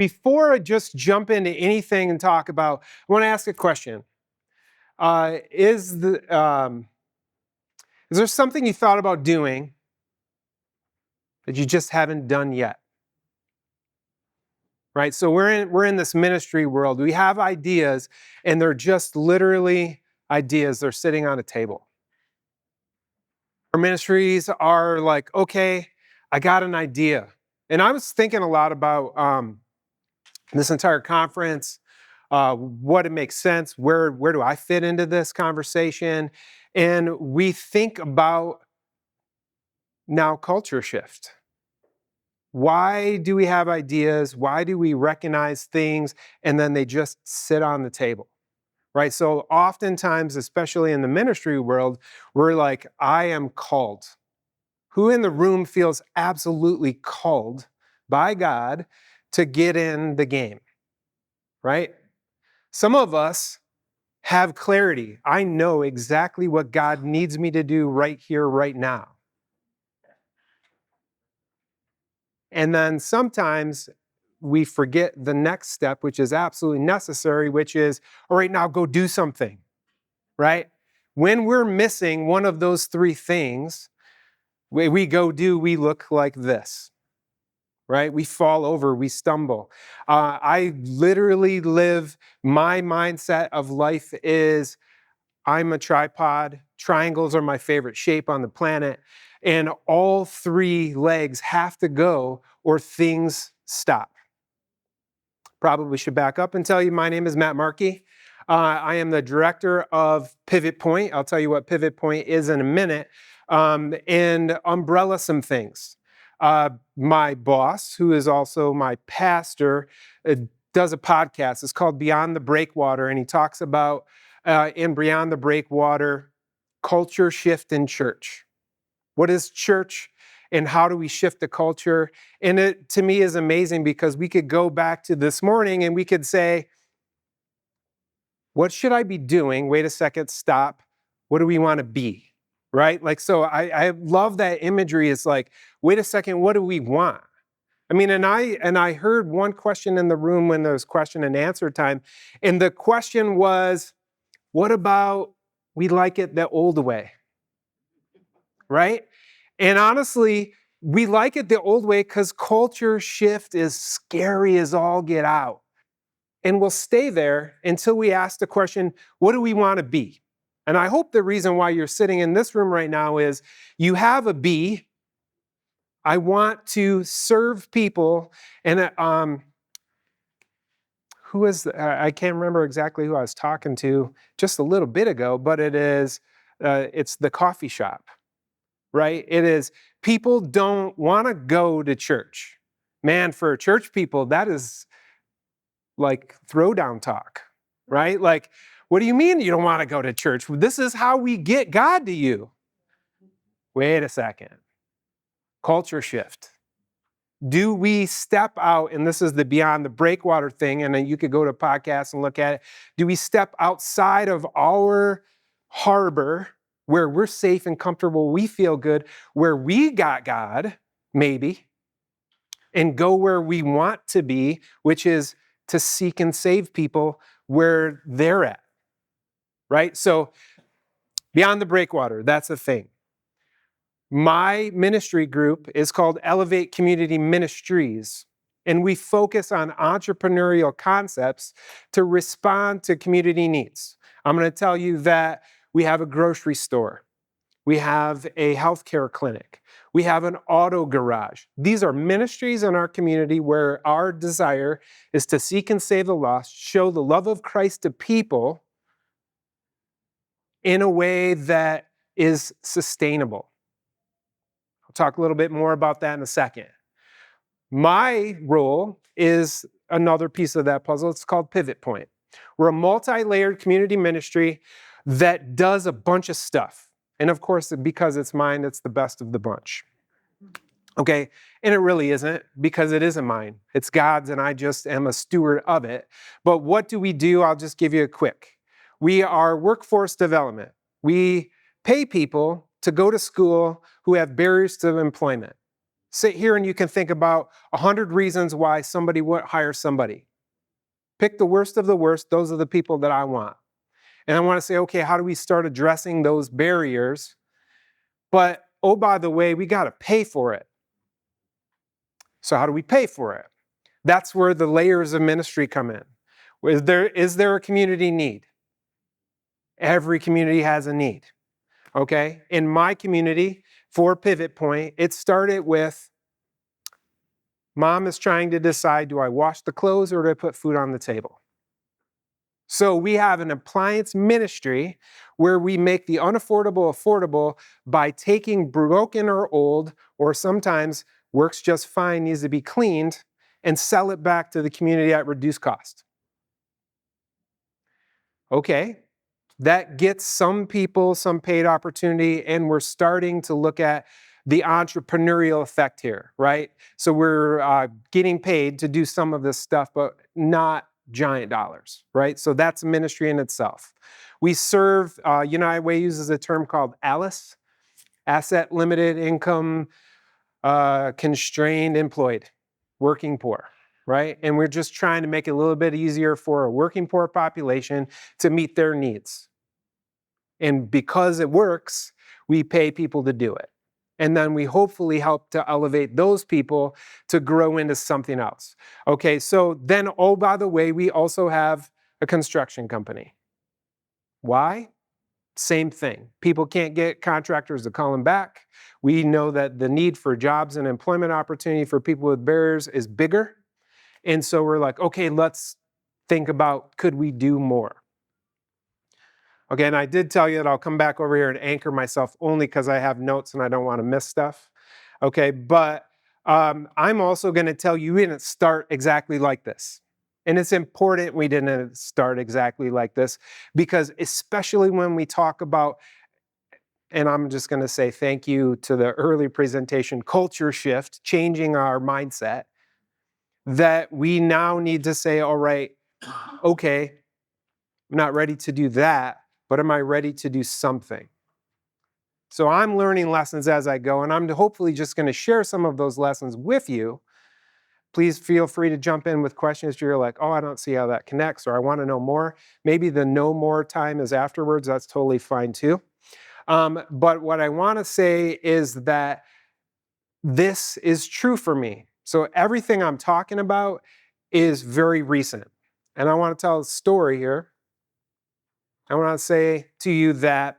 Before I just jump into anything and talk about, I want to ask a question. Is there something you thought about doing that you just haven't done yet? Right? So we're in this ministry world. We have ideas, and they're just literally ideas. They're sitting on a table. Our ministries are like, okay, I got an idea. And I was thinking a lot about this entire conference, what it makes sense, where do I fit into this conversation? And we think about now culture shift. Why do we have ideas? Why do we recognize things and then they just sit on the table? Right? So oftentimes, especially in the ministry world, we're like, I am called. Who in the room feels absolutely called by God to get in the game? Right? Some of us have clarity. I know exactly what God needs me to do right here, right now. And then sometimes we forget the next step, which is absolutely necessary, which is, all right, now go do something, right? When we're missing one of those three things, we look like this, right? We fall over, we stumble. I literally live, my mindset of life is, I'm a tripod. Triangles are my favorite shape on the planet. And all three legs have to go or things stop. Probably should back up and tell you my name is Matt Markey. I am the director of PivotPoint. I'll tell you what PivotPoint is in a minute. And umbrella some things. My boss, who is also my pastor, does a podcast. It's called Beyond the Breakwater, and he talks about in Beyond the Breakwater, culture shift in church. What is church and how do we shift the culture? And it, to me, is amazing because we could go back to this morning and we could say, what should I be doing? Wait a second, stop. What do we want to be? Right? Like, so I love that imagery. It's like, wait a second, what do we want? I mean, and I heard one question in the room when there was question and answer time. And the question was, what about we like it the old way? Right? And honestly, we like it the old way because culture shift is scary as all get out. And we'll stay there until we ask the question, what do we want to be? And I hope the reason why you're sitting in this room right now is you have a B. I want to serve people. And I can't remember exactly who I was talking to just a little bit ago, but it's the coffee shop, right? It is, people don't want to go to church. Man, for church people, that is like throwdown talk, right? Like, what do you mean you don't want to go to church? This is how we get God to you. Wait a second. Culture shift. Do we step out, and this is the Beyond the Breakwater thing, and then you could go to a podcast and look at it. Do we step outside of our harbor where we're safe and comfortable, we feel good, where we got God, maybe, and go where we want to be, which is to seek and save people where they're at, right? So Beyond the Breakwater, that's a thing. My ministry group is called Elevate Community Ministries, and we focus on entrepreneurial concepts to respond to community needs. I'm going to tell you that we have a grocery store. We have a healthcare clinic. We have an auto garage. These are ministries in our community where our desire is to seek and save the lost, show the love of Christ to people in a way that is sustainable. I'll talk a little bit more about that in a second. My role is another piece of that puzzle. It's called PivotPoint. We're a multi-layered community ministry that does a bunch of stuff. And of course, because it's mine, it's the best of the bunch. Okay, and it really isn't, because it isn't mine. It's God's, and I just am a steward of it. But what do we do? I'll just give you a quick. We are workforce development. We pay people to go to school who have barriers to employment. Sit here and you can think about 100 reasons why somebody would hire somebody. Pick the worst of the worst. Those are the people that I want. And I want to say, okay, how do we start addressing those barriers? But, oh, by the way, we got to pay for it. So how do we pay for it? That's where the layers of ministry come in. Is there a community need? Every community has a need. Okay? In my community, for PivotPoint, it started with mom is trying to decide, do I wash the clothes or do I put food on the table? So we have an appliance ministry where we make the unaffordable affordable by taking broken or old, or sometimes works just fine, needs to be cleaned, and sell it back to the community at reduced cost. Okay, that gets some people some paid opportunity, and we're starting to look at the entrepreneurial effect here, right? So we're getting paid to do some of this stuff, but not giant dollars, right? So that's a ministry in itself. We serve, United Way uses a term called ALICE, Asset Limited Income Constrained Employed, Working Poor, right? And we're just trying to make it a little bit easier for a working poor population to meet their needs. And because it works, we pay people to do it. And then we hopefully help to elevate those people to grow into something else. Okay, so then, oh, by the way, we also have a construction company. Why? Same thing. People can't get contractors to call them back. We know that the need for jobs and employment opportunity for people with barriers is bigger. And so we're like, okay, let's think about, could we do more? Okay, and I did tell you that I'll come back over here and anchor myself only because I have notes and I don't want to miss stuff. Okay, but I'm also going to tell you we didn't start exactly like this. And it's important we didn't start exactly like this because especially when we talk about, and I'm just going to say thank you to the early presentation, culture shift, changing our mindset, that we now need to say, all right, okay, I'm not ready to do that, but am I ready to do something? So I'm learning lessons as I go, and I'm hopefully just going to share some of those lessons with you. Please feel free to jump in with questions if you're like, oh, I don't see how that connects, or I want to know more. Maybe the know more time is afterwards. That's totally fine too. But what I want to say is that this is true for me. So everything I'm talking about is very recent. And I want to tell a story here. I want to say to you that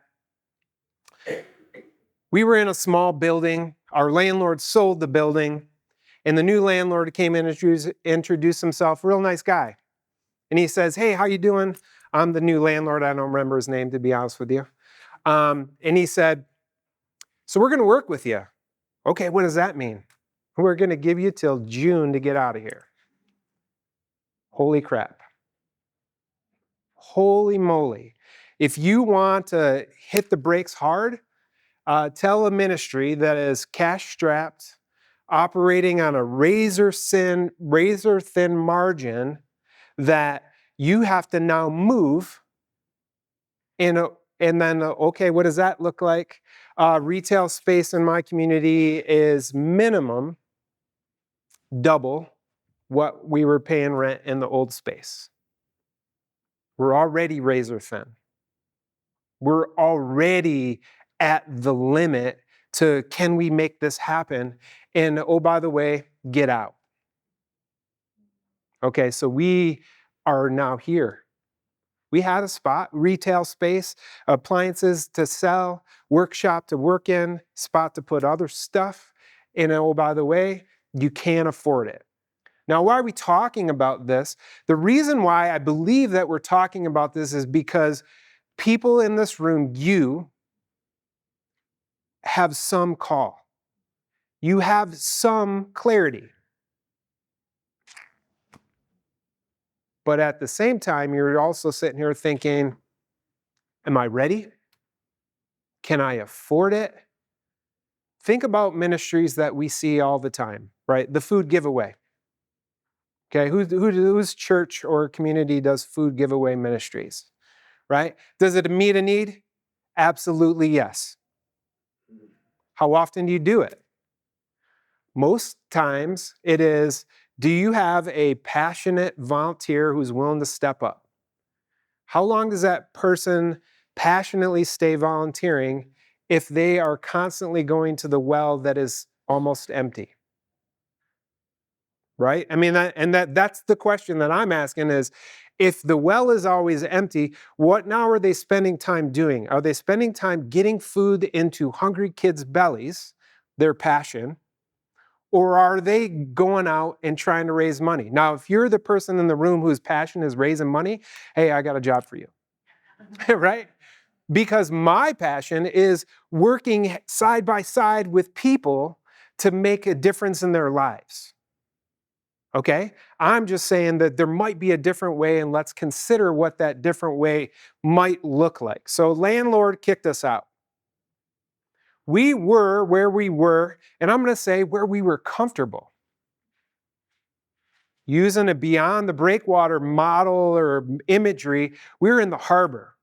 we were in a small building. Our landlord sold the building, and the new landlord came in and introduced himself. Real nice guy. And he says, hey, how you doing? I'm the new landlord. I don't remember his name, to be honest with you. And he said, so we're going to work with you. Okay, what does that mean? We're going to give you till June to get out of here. Holy crap. Holy moly. If you want to hit the brakes hard, tell a ministry that is cash-strapped, operating on a razor-thin margin, that you have to now move and then, okay, what does that look like? Retail space in my community is minimum double what we were paying rent in the old space. We're already razor thin. We're already at the limit to can we make this happen? And oh, by the way, get out. Okay, so we are now here. We had a spot, retail space, appliances to sell, workshop to work in, spot to put other stuff. And oh, by the way, you can't afford it. Now, why are we talking about this? The reason why I believe that we're talking about this is because people in this room, you have some call. You have some clarity. But at the same time, you're also sitting here thinking, am I ready? Can I afford it? Think about ministries that we see all the time, right? The food giveaway. Okay, whose church or community does food giveaway ministries, right? Does it meet a need? Absolutely yes. How often do you do it? Most times it is, do you have a passionate volunteer who's willing to step up? How long does that person passionately stay volunteering if they are constantly going to the well that is almost empty? Right? I mean, that's the question that I'm asking is, if the well is always empty, what now are they spending time doing? Are they spending time getting food into hungry kids' bellies, their passion, or are they going out and trying to raise money? Now, if you're the person in the room whose passion is raising money, hey, I got a job for you. Right? Because my passion is working side by side with people to make a difference in their lives. Okay? I'm just saying that there might be a different way, and let's consider what that different way might look like. So, landlord kicked us out. We were where we were, and I'm going to say where we were comfortable. Using a beyond the breakwater model or imagery, we were in the harbor.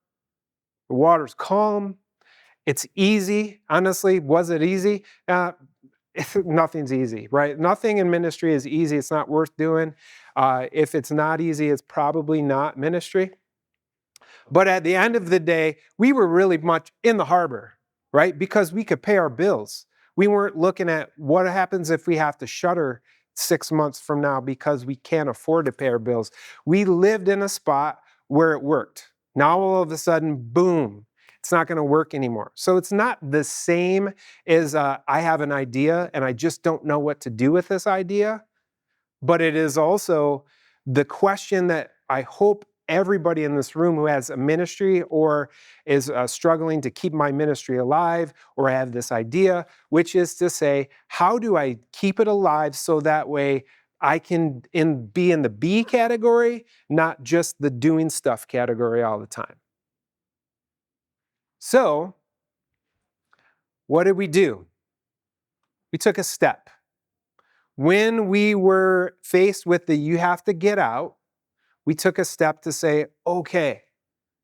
The water's calm. It's easy. Honestly, was it easy? Nothing's easy, right? Nothing in ministry is easy. It's not worth doing. If it's not easy, it's probably not ministry. But at the end of the day, we were really much in the harbor, right? Because we could pay our bills. We weren't looking at what happens if we have to shutter 6 months from now because we can't afford to pay our bills. We lived in a spot where it worked. Now all of a sudden, boom, it's not going to work anymore. So it's not the same as I have an idea and I just don't know what to do with this idea. But it is also the question that I hope everybody in this room who has a ministry or is struggling to keep my ministry alive or have this idea, which is to say, how do I keep it alive so that way I can be in the B category, not just the doing stuff category all the time? So, what did we do? We took a step. When we were faced with the you have to get out, we took a step to say, okay,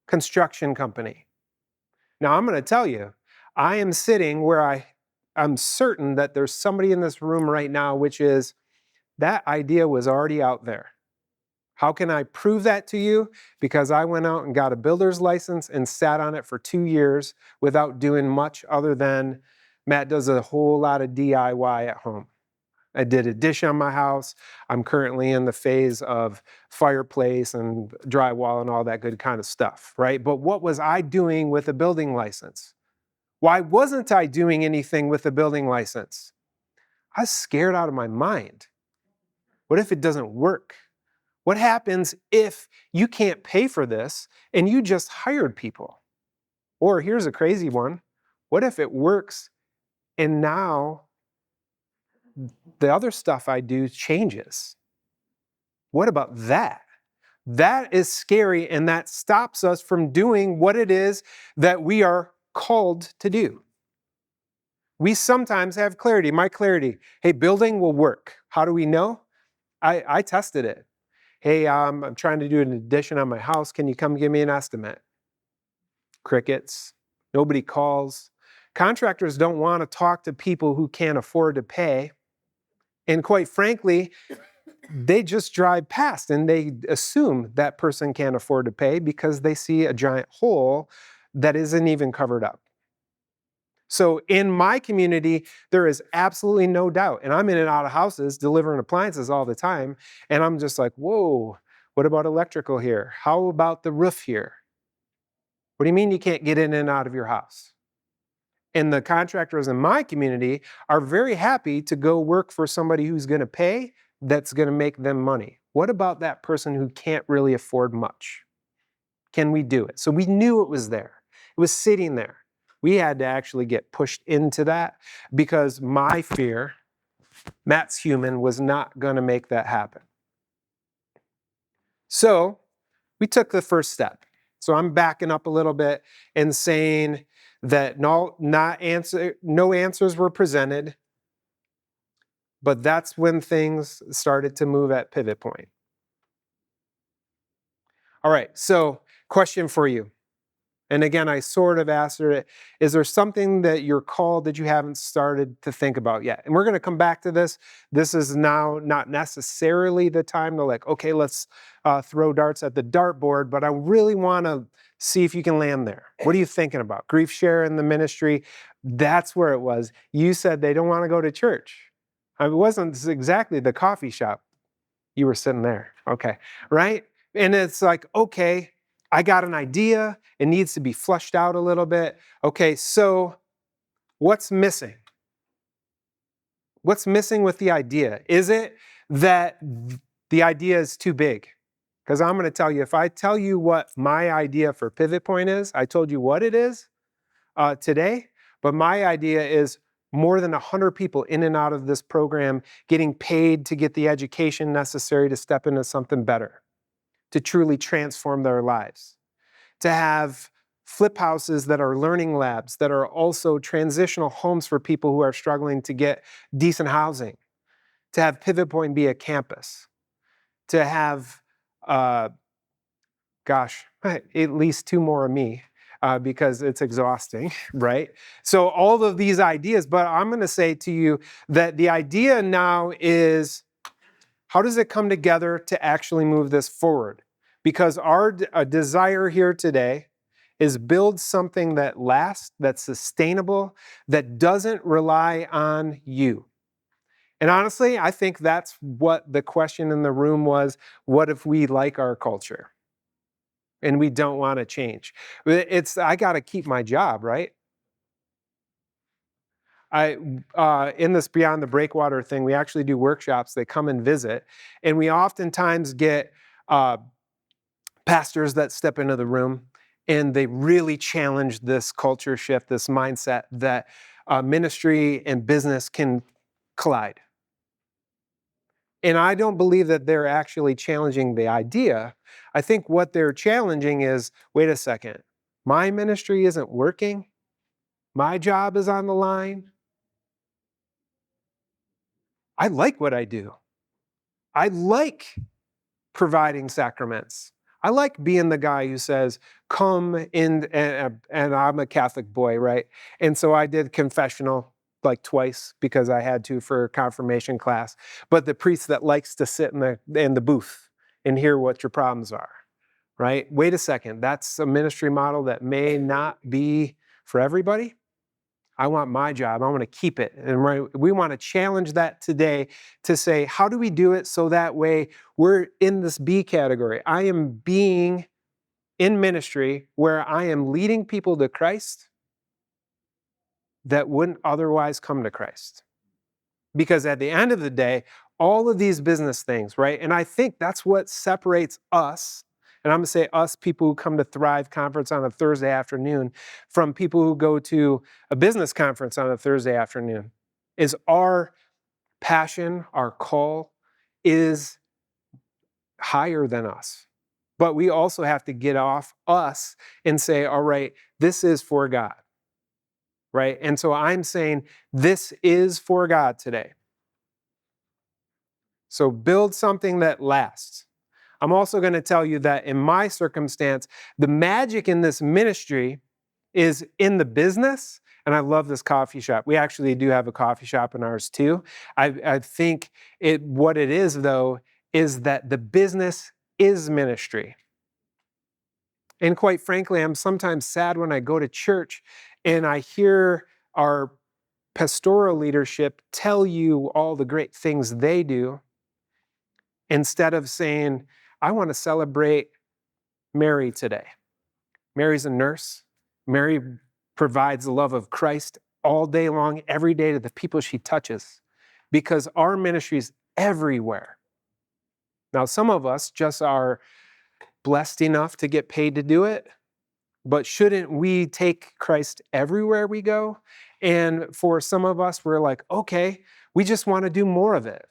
construction company. Now I'm going to tell you, I am sitting where I'm certain that there's somebody in this room right now, which is that idea was already out there. How can I prove that to you? Because I went out and got a builder's license and sat on it for 2 years without doing much other than Matt does a whole lot of DIY at home. I did a dish on my house. I'm currently in the phase of fireplace and drywall and all that good kind of stuff, right? But what was I doing with a building license? Why wasn't I doing anything with a building license? I was scared out of my mind. What if it doesn't work? What happens if you can't pay for this and you just hired people? Or here's a crazy one. What if it works and now the other stuff I do changes? What about that? That is scary, and that stops us from doing what it is that we are called to do. We sometimes have clarity. My clarity, hey, building will work. How do we know? I tested it. Hey, I'm trying to do an addition on my house. Can you come give me an estimate? Crickets. Nobody calls. Contractors don't want to talk to people who can't afford to pay. And quite frankly, they just drive past and they assume that person can't afford to pay because they see a giant hole that isn't even covered up. So in my community, there is absolutely no doubt. And I'm in and out of houses delivering appliances all the time. And I'm just like, whoa, what about electrical here? How about the roof here? What do you mean you can't get in and out of your house? And the contractors in my community are very happy to go work for somebody who's going to pay, that's going to make them money. What about that person who can't really afford much? Can we do it? So we knew it was there. It was sitting there. We had to actually get pushed into that because my fear, Matt's human, was not going to make that happen. So we took the first step. So I'm backing up a little bit and saying that no answers were presented, but that's when things started to move at PivotPoint. All right, so question for you. And again, I sort of answered it. Is there something that you're called that you haven't started to think about yet? And we're going to come back to this. This is now not necessarily the time to like, okay, let's throw darts at the dartboard, but I really want to see if you can land there. What are you thinking about? Grief share in the ministry. That's where it was. You said they don't want to go to church. It wasn't exactly the coffee shop. You were sitting there. Okay. Right? And it's like, okay, I got an idea. It needs to be flushed out a little bit. Okay, so what's missing? What's missing with the idea? Is it that the idea is too big? Because I'm going to tell you, if I tell you what my idea for PivotPoint is, I told you what it is today, but my idea is more than 100 people in and out of this program getting paid to get the education necessary to step into something better, to truly transform their lives, to have flip houses that are learning labs, that are also transitional homes for people who are struggling to get decent housing, to have PivotPoint be a campus, to have, at least 2 more of me, because it's exhausting, right? So all of these ideas, but I'm going to say to you that the idea now is, how does it come together to actually move this forward? Because our desire here today is build something that lasts, that's sustainable, that doesn't rely on you. And honestly, I think that's what the question in the room was. What if we like our culture and we don't want to change? I got to keep my job, right? In this Beyond the Breakwater thing, we actually do workshops. They come and visit, and we oftentimes get pastors that step into the room, and they really challenge this culture shift, this mindset that ministry and business can collide. And I don't believe that they're actually challenging the idea. I think what they're challenging is, wait a second, my ministry isn't working. My job is on the line. I like what I do. I like providing sacraments. I like being the guy who says, come in, and I'm a Catholic boy, right? And so I did confessional like twice because I had to for confirmation class. But the priest that likes to sit in the booth and hear what your problems are, right? Wait a second, that's a ministry model that may not be for everybody. I want my job. I want to keep it. And we want to challenge that today to say, how do we do it so that way we're in this B category? I am being in ministry where I am leading people to Christ that wouldn't otherwise come to Christ. Because at the end of the day, all of these business things, right? And I think that's what separates us, and I'm going to say us, people who come to Thrive Conference on a Thursday afternoon, from people who go to a business conference on a Thursday afternoon, is our passion, our call is higher than us. But we also have to get off us and say, all right, this is for God, right? And so I'm saying this is for God today. So build something that lasts. I'm also going to tell you that in my circumstance, the magic in this ministry is in the business. And I love this coffee shop. We actually do have a coffee shop in ours too. I think what it is, though, is that the business is ministry. And quite frankly, I'm sometimes sad when I go to church and I hear our pastoral leadership tell you all the great things they do, instead of saying, I want to celebrate Mary today. Mary's a nurse. Mary provides the love of Christ all day long, every day to the people she touches, because our ministry is everywhere. Now, some of us just are blessed enough to get paid to do it, but shouldn't we take Christ everywhere we go? And for some of us, we're like, okay, we just want to do more of it,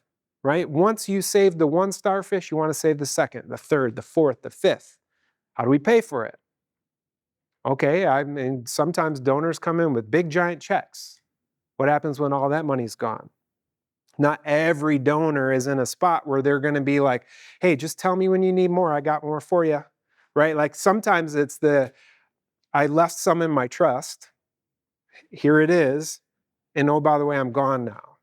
right? Once you save the one starfish, you want to save the second, the third, the fourth, the fifth. How do we pay for it? Okay, I mean, sometimes donors come in with big giant checks. What happens when all that money's gone? Not every donor is in a spot where they're going to be like, hey, just tell me when you need more. I got more for you, right? Like sometimes it's I left some in my trust. Here it is. And oh, by the way, I'm gone now.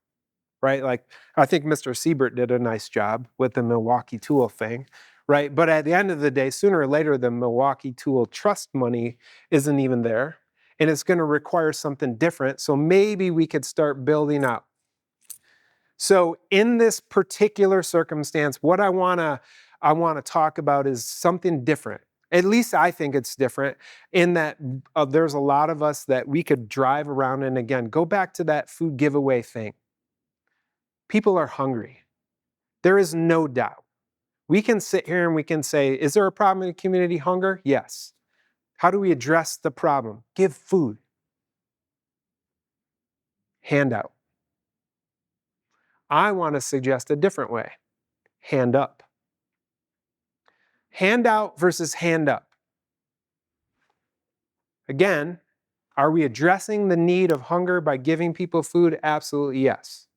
Right? Like, I think Mr. Siebert did a nice job with the Milwaukee Tool thing. Right? But at the end of the day, sooner or later, the Milwaukee Tool trust money isn't even there. And it's going to require something different. So maybe we could start building up. So in this particular circumstance, what I want to talk about is something different. At least I think it's different in that there's a lot of us that we could drive around, and again, go back to that food giveaway thing. People are hungry. There is no doubt. We can sit here and we can say, is there a problem in community hunger? Yes. How do we address the problem? Give food. Handout. I want to suggest a different way. Hand up. Handout versus hand up. Again, are we addressing the need of hunger by giving people food? Absolutely yes.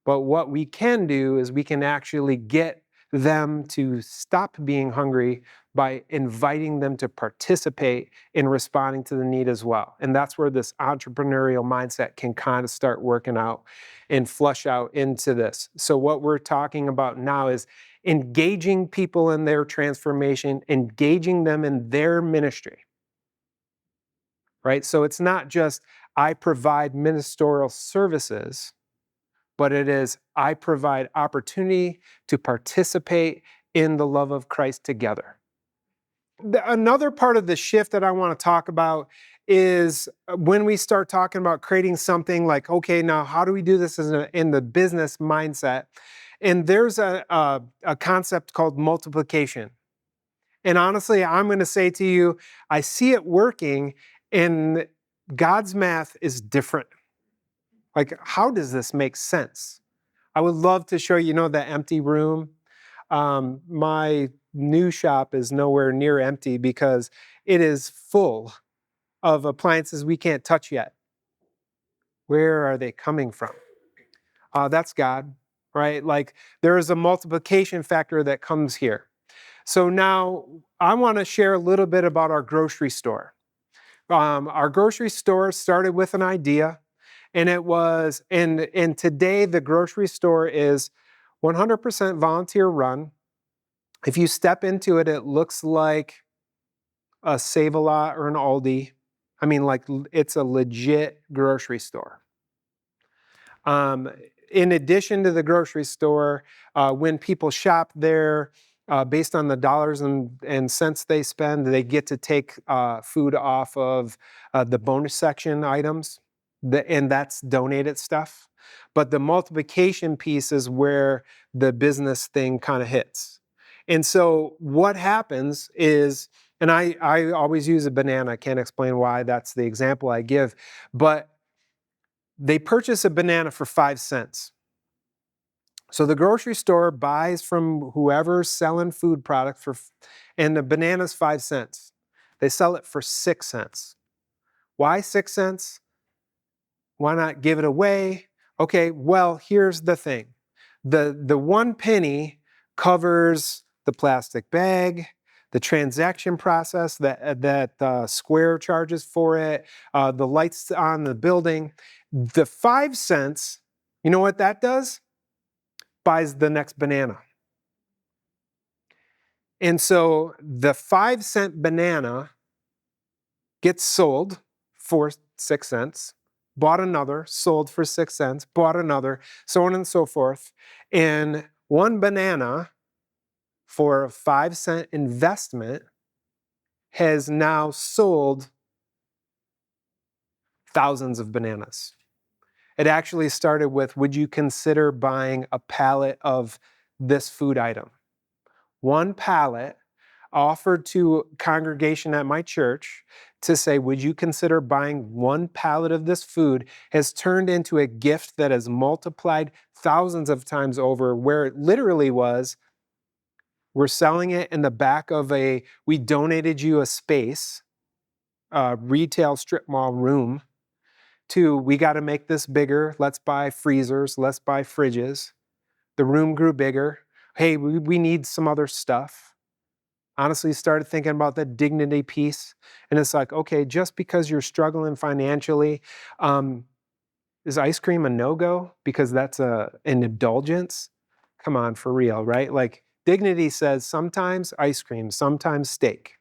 But what we can do is we can actually get them to stop being hungry by inviting them to participate in responding to the need as well. And that's where this entrepreneurial mindset can kind of start working out and flush out into this. So what we're talking about now is engaging people in their transformation, engaging them in their ministry. Right? So it's not just I provide ministerial services, but it is I provide opportunity to participate in the love of Christ together. Another part of the shift that I want to talk about is when we start talking about creating something like, okay, now how do we do this in the business mindset? And there's a concept called multiplication. And honestly, I'm going to say to you, I see it working, and God's math is different. Like, how does this make sense? I would love to show you, the empty room. My new shop is nowhere near empty because it is full of appliances we can't touch yet. Where are they coming from? That's God, right? Like, there is a multiplication factor that comes here. So now I want to share a little bit about our grocery store. Our grocery store started with an idea, and it was, and today the grocery store is 100% volunteer run. If you step into it, it looks like a Save-A-Lot or an Aldi. I mean, like, it's a legit grocery store. In addition to the grocery store, when people shop there, based on the dollars and cents they spend, they get to take food off of the bonus section items, and that's donated stuff. But the multiplication piece is where the business thing kind of hits. And so what happens is, and I always use a banana, I can't explain why that's the example I give, but they purchase a banana for 5 cents. So the grocery store buys from whoever's selling food products and the banana's 5 cents. They sell it for 6 cents. Why 6 cents? Why not give it away? Okay, well, here's the thing. The 1 penny covers the plastic bag, the transaction process, that Square charges for it, the lights on the building. The 5 cents, you know what that does? Buys the next banana. And so the 5 cent banana gets sold for 6 cents, bought another, sold for 6 cents, bought another, so on and so forth. And 1 banana for a 5 cent investment has now sold thousands of bananas. It actually started with, would you consider buying a pallet of this food item? 1 pallet offered to a congregation at my church to say, would you consider buying 1 pallet of this food, has turned into a gift that has multiplied thousands of times over, where it literally was, we're selling it in the back of we donated you a space, a retail strip mall room, to we got to make this bigger, let's buy freezers, let's buy fridges. The room grew bigger. Hey, we need some other stuff. honestly started thinking about the dignity piece. And it's like, okay, just because you're struggling financially, is ice cream a no-go because that's an indulgence? Come on, for real, right? Like dignity says sometimes ice cream, sometimes steak.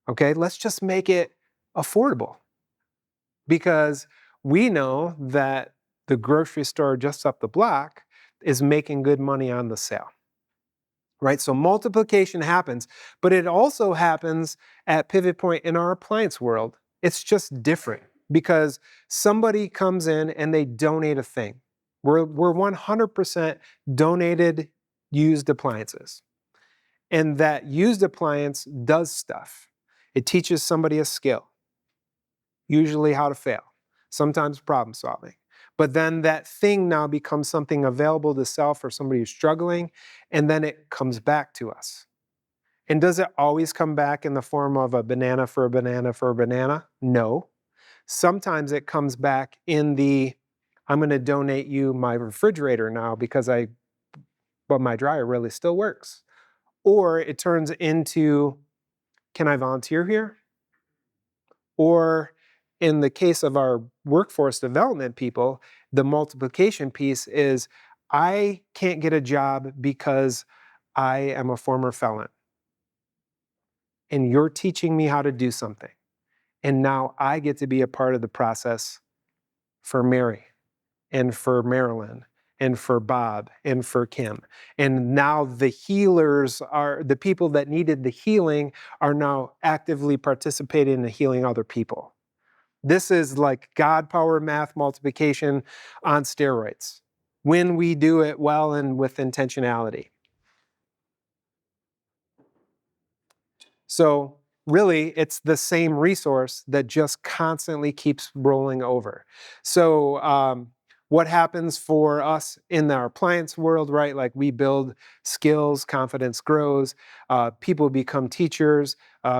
Okay, let's just make it affordable because we know that the grocery store just up the block is making good money on the sale. Right? So multiplication happens, but it also happens at PivotPoint in our appliance world. It's just different because somebody comes in and they donate a thing. We're 100% donated used appliances. And that used appliance does stuff. It teaches somebody a skill, usually how to fail, sometimes problem solving. But then that thing now becomes something available to sell for somebody who's struggling, and then it comes back to us. And does it always come back in the form of a banana for a banana for a banana? No. Sometimes it comes back in the, I'm going to donate you my refrigerator now because but my dryer really still works. Or it turns into, can I volunteer here? Or in the case of our workforce development people, the multiplication piece is, I can't get a job because I am a former felon. And you're teaching me how to do something. And now I get to be a part of the process for Mary and for Marilyn and for Bob and for Kim. And now the healers are, the people that needed the healing are now actively participating in healing other people. This is like God power math multiplication on steroids when we do it well and with intentionality. So really, it's the same resource that just constantly keeps rolling over. So what happens for us in our appliance world, right? Like we build skills, confidence grows, people become teachers,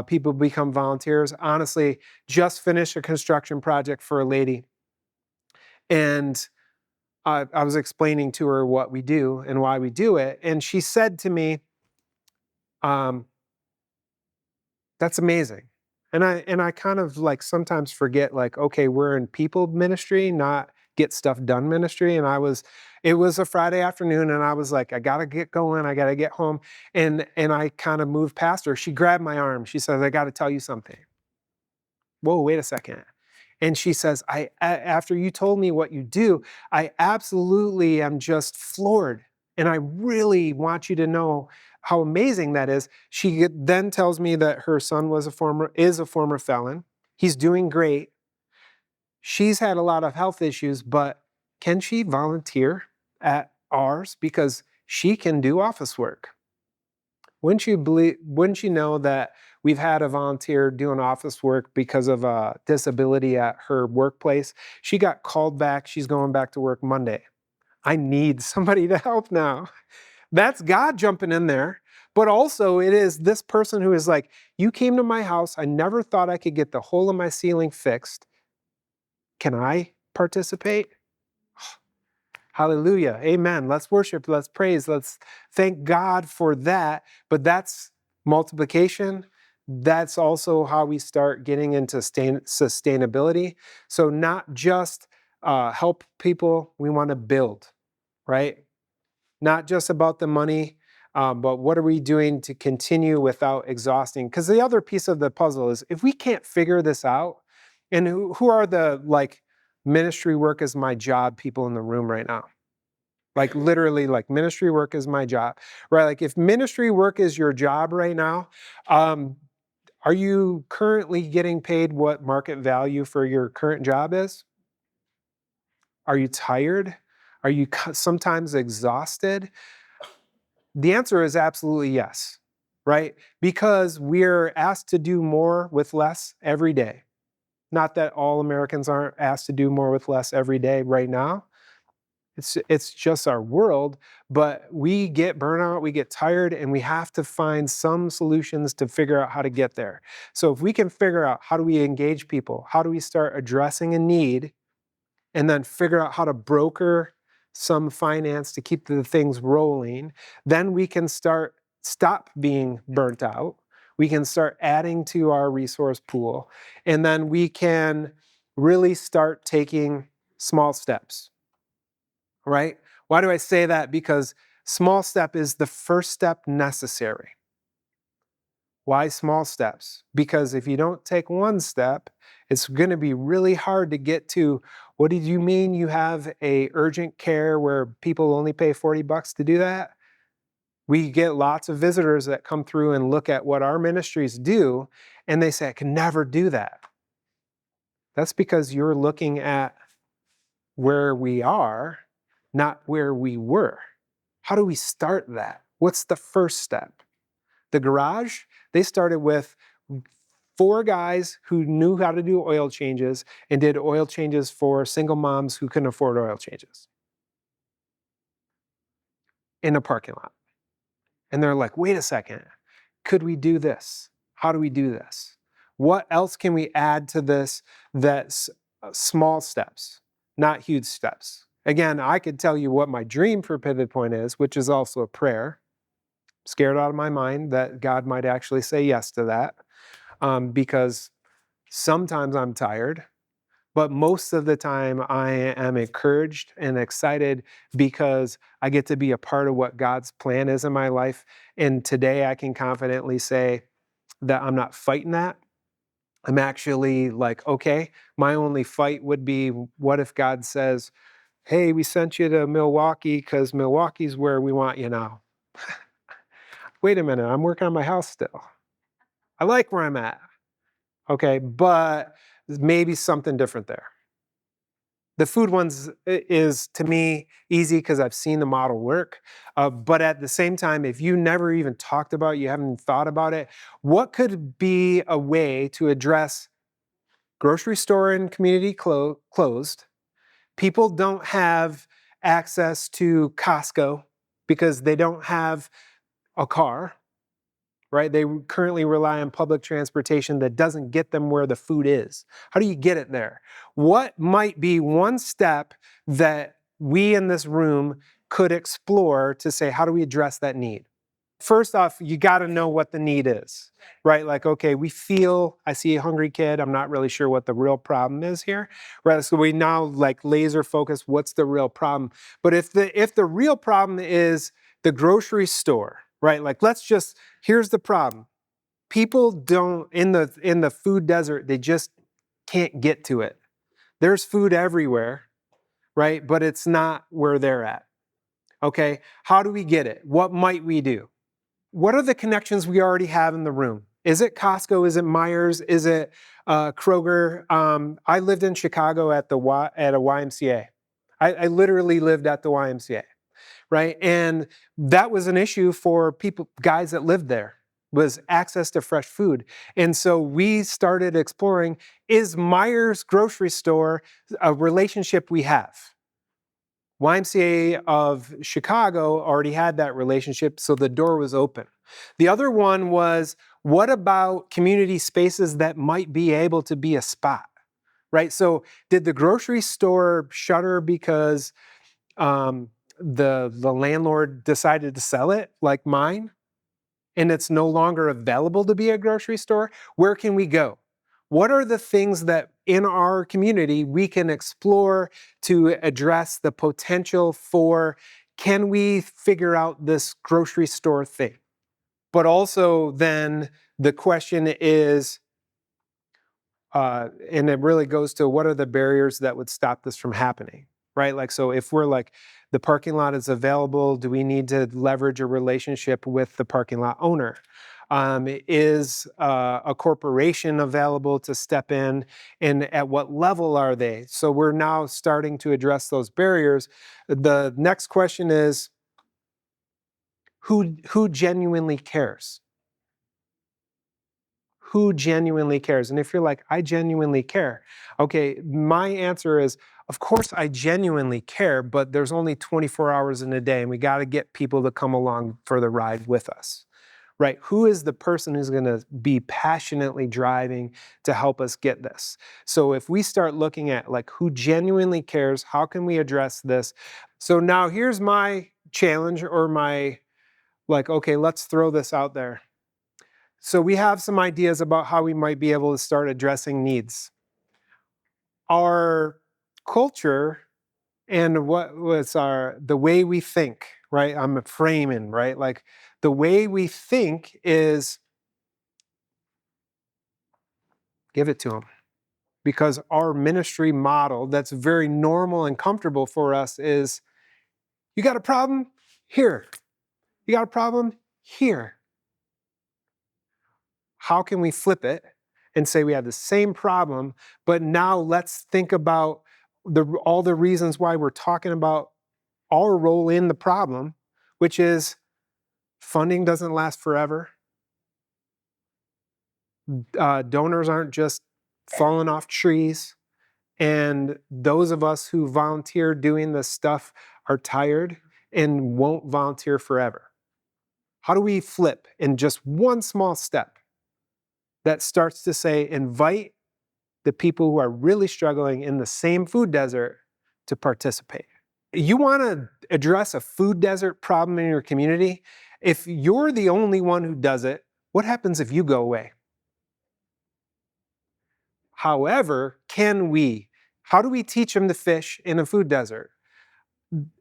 people become volunteers. Honestly, just finished a construction project for a lady, and I was explaining to her what we do and why we do it, and she said to me, um, that's amazing. And I kind of like sometimes forget, like, okay, we're in people ministry, not get stuff done ministry. And it was a Friday afternoon and I was like, I gotta get going, I gotta get home. And I kind of moved past her. She grabbed my arm. She says, I gotta tell you something. Whoa, wait a second. And she says, after you told me what you do, I absolutely am just floored. And I really want you to know how amazing that is. She then tells me that her son is a former felon. He's doing great. She's had a lot of health issues, but can she volunteer at ours? Because she can do office work. Wouldn't you know that we've had a volunteer doing office work because of a disability at her workplace? She got called back. She's going back to work Monday. I need somebody to help now. That's God jumping in there. But also it is this person who is like, you came to my house. I never thought I could get the hole in my ceiling fixed. Can I participate? Hallelujah. Amen. Let's worship. Let's praise. Let's thank God for that. But that's multiplication. That's also how we start getting into sustainability. So not just help people, we want to build, right? Not just about the money, but what are we doing to continue without exhausting? Because the other piece of the puzzle is if we can't figure this out, and who are the like ministry work is my job people in the room right now? Like literally, like ministry work is my job, right? Like if ministry work is your job right now, um, are you currently getting paid what market value for your current job is? Are you tired? Are you sometimes exhausted? The answer is absolutely yes, right? Because we're asked to do more with less every day. Not that all Americans aren't asked to do more with less every day right now. It's just our world, but we get burnout, we get tired, and we have to find some solutions to figure out how to get there. So if we can figure out how do we engage people, how do we start addressing a need, and then figure out how to broker some finance to keep the things rolling, then we can stop being burnt out We can start adding to our resource pool. And then we can really start taking small steps, right? Why do I say that? Because small step is the first step necessary. Why small steps? Because if you don't take one step, it's going to be really hard to get to, what did you mean you have a urgent care where people only pay $40 to do that? We get lots of visitors that come through and look at what our ministries do, and they say, I can never do that. That's because you're looking at where we are, not where we were. How do we start that? What's the first step? The garage, they started with 4 guys who knew how to do oil changes and did oil changes for single moms who couldn't afford oil changes in a parking lot. And they're like, wait a second, could we do this? How do we do this? What else can we add to this that's small steps, not huge steps? Again, I could tell you what my dream for PivotPoint is, which is also a prayer. Scared out of my mind that God might actually say yes to that, because sometimes I'm tired, but most of the time I am encouraged and excited because I get to be a part of what God's plan is in my life. And today I can confidently say that I'm not fighting that. I'm actually like, okay, my only fight would be, what if God says, hey, we sent you to Milwaukee because Milwaukee's where we want you now. Wait a minute, I'm working on my house still. I like where I'm at. Okay, but maybe something different there. The food ones is, to me, easy because I've seen the model work. But at the same time, if you never even talked about it, you haven't thought about it, what could be a way to address grocery store and community closed? People don't have access to Costco because they don't have a car, right? They currently rely on public transportation that doesn't get them where the food is. How do you get it there? What might be one step that we in this room could explore to say, how do we address that need? First off, you got to know what the need is, right? Like, okay, I see a hungry kid. I'm not really sure what the real problem is here, right? So we now like laser focus, what's the real problem? But if the real problem is the grocery store, right? Like, here's the problem. People don't, in the food desert, they just can't get to it. There's food everywhere, right? But it's not where they're at. Okay, how do we get it? What might we do? What are the connections we already have in the room? Is it Costco? Is it Myers? Is it Kroger? I lived in Chicago at a YMCA. I literally lived at the YMCA, right? And that was an issue for guys that lived there, was access to fresh food. And so we started exploring, is Myers grocery store a relationship we have? YMCA of Chicago already had that relationship, so the door was open. The other one was, what about community spaces that might be able to be a spot, right? So did the grocery store shutter because the landlord decided to sell it, like mine, and it's no longer available to be a grocery store? Where can we go? What are the things that in our community we can explore to address the potential for, can we figure out this grocery store thing? But also then the question is, and it really goes to, what are the barriers that would stop this from happening, right? Like, so if we're like, the parking lot is available, do we need to leverage a relationship with the parking lot owner? Is a corporation available to step in, and at what level are they? So we're now starting to address those barriers. The next question is, who genuinely cares? Who genuinely cares? And if you're like, I genuinely care, okay, my answer is, of course I genuinely care, but there's only 24 hours in a day, and we got to get people to come along for the ride with us, right? Who is the person who's going to be passionately driving to help us get this? So if we start looking at like who genuinely cares, how can we address this? So now here's my challenge, or my, like, okay, let's throw this out there. So we have some ideas about how we might be able to start addressing needs. Our culture and what was the way we think, right? I'm framing, right? Like the way we think is give it to them. Because our ministry model that's very normal and comfortable for us is you got a problem? Here. You got a problem? Here. How can we flip it and say we have the same problem, but now let's think about all the reasons why we're talking about our role in the problem, which is funding doesn't last forever. Donors aren't just falling off trees. And those of us who volunteer doing this stuff are tired and won't volunteer forever. How do we flip in just one small step that starts to say, invite the people who are really struggling in the same food desert to participate? You want to address a food desert problem in your community? If you're the only one who does it, what happens if you go away? However, how do we teach them to fish in a food desert?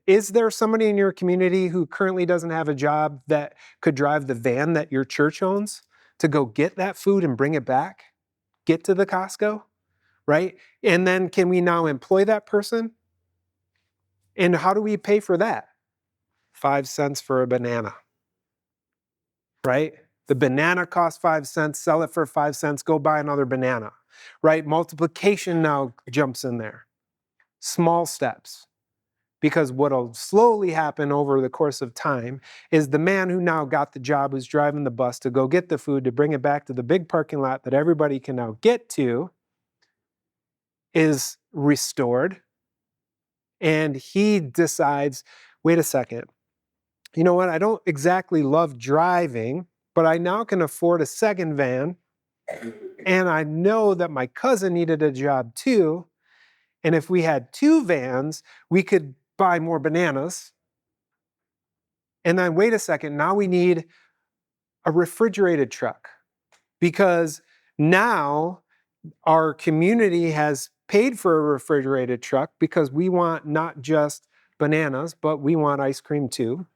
Is there somebody in your community who currently doesn't have a job that could drive the van that your church owns to go get that food and bring it back? Get to the Costco, right? And then can we now employ that person? And how do we pay for that? 5 cents for a banana, right? The banana costs 5 cents, sell it for 5 cents, go buy another banana, right? Multiplication now jumps in there. Small steps. Because what'll slowly happen over the course of time is the man who now got the job who's driving the bus to go get the food to bring it back to the big parking lot that everybody can now get to is restored. And he decides, wait a second, you know what? I don't exactly love driving, but I now can afford a second van. And I know that my cousin needed a job too. And if we had 2 vans, we could buy more bananas. And then wait a second, now we need a refrigerated truck because now our community has paid for a refrigerated truck because we want not just bananas, but we want ice cream too.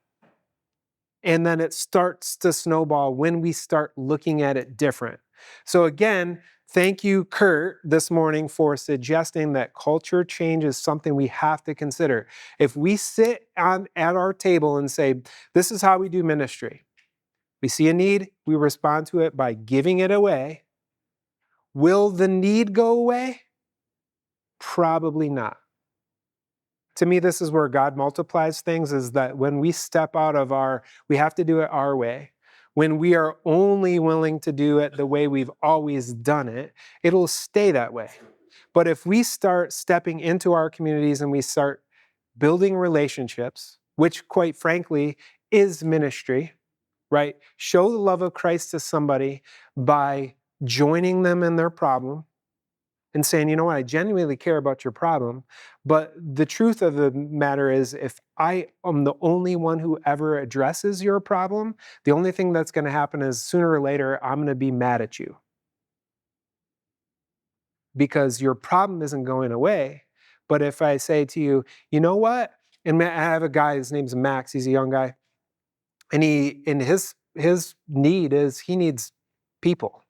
And then it starts to snowball when we start looking at it different. So again, thank you, Kurt, this morning for suggesting that culture change is something we have to consider. If we sit at our table and say, this is how we do ministry. We see a need, we respond to it by giving it away. Will the need go away? Probably not. To me, this is where God multiplies things, is that when we step out of we have to do it our way. When we are only willing to do it the way we've always done it, it'll stay that way. But if we start stepping into our communities and we start building relationships, which quite frankly is ministry, right? Show the love of Christ to somebody by joining them in their problem and saying, you know what, I genuinely care about your problem. But the truth of the matter is, if I am the only one who ever addresses your problem, the only thing that's going to happen is sooner or later, I'm going to be mad at you because your problem isn't going away. But if I say to you, you know what? And I have a guy, his name's Max, he's a young guy. And his need is he needs people.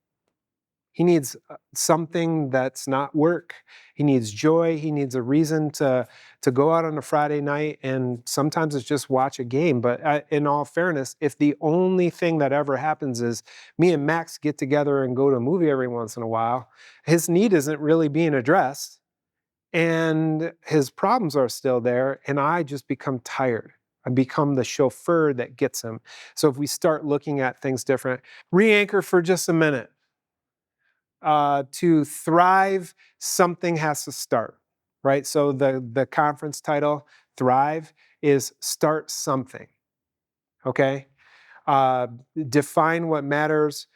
He needs something that's not work. He needs joy. He needs a reason to go out on a Friday night, and sometimes it's just watch a game. But in all fairness, if the only thing that ever happens is me and Max get together and go to a movie every once in a while, his need isn't really being addressed, and his problems are still there, and I just become tired. I become the chauffeur that gets him. So if we start looking at things different, re-anchor for just a minute. To thrive, something has to start, right? So the conference title, Thrive, is start something, okay? Define what matters.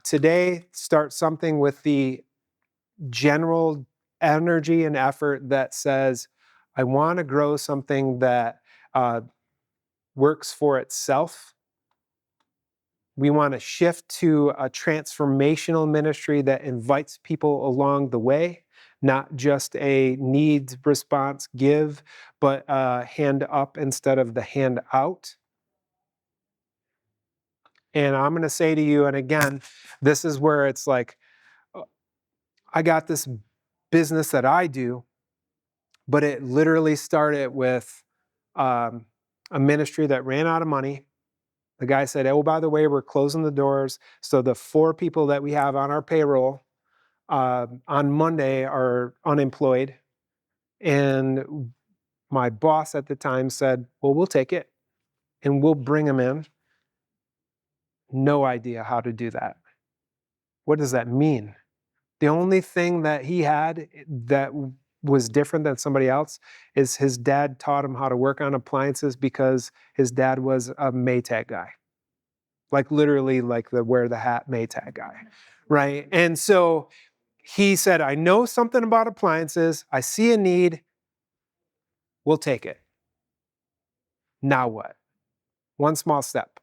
Today, start something with the general energy and effort that says, I want to grow something that works for itself, We want to shift to a transformational ministry that invites people along the way, not just a needs response give, but a hand up instead of the hand out. And I'm going to say to you, and again, this is where it's like, I got this business that I do, but it literally started with a ministry that ran out of money. The guy said, oh, by the way, we're closing the doors. So the 4 people that we have on our payroll on Monday are unemployed. And my boss at the time said, well, we'll take it and we'll bring them in. No idea how to do that. What does that mean? The only thing that he had that was different than somebody else is his dad taught him how to work on appliances because his dad was a Maytag guy. Like literally like the wear the hat Maytag guy, right? And so he said, I know something about appliances. I see a need. We'll take it. Now what? One small step.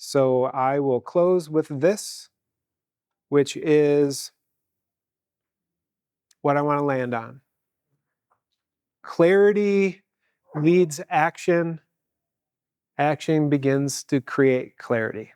So I will close with this, which is what I want to land on. Clarity leads action. Action begins to create clarity.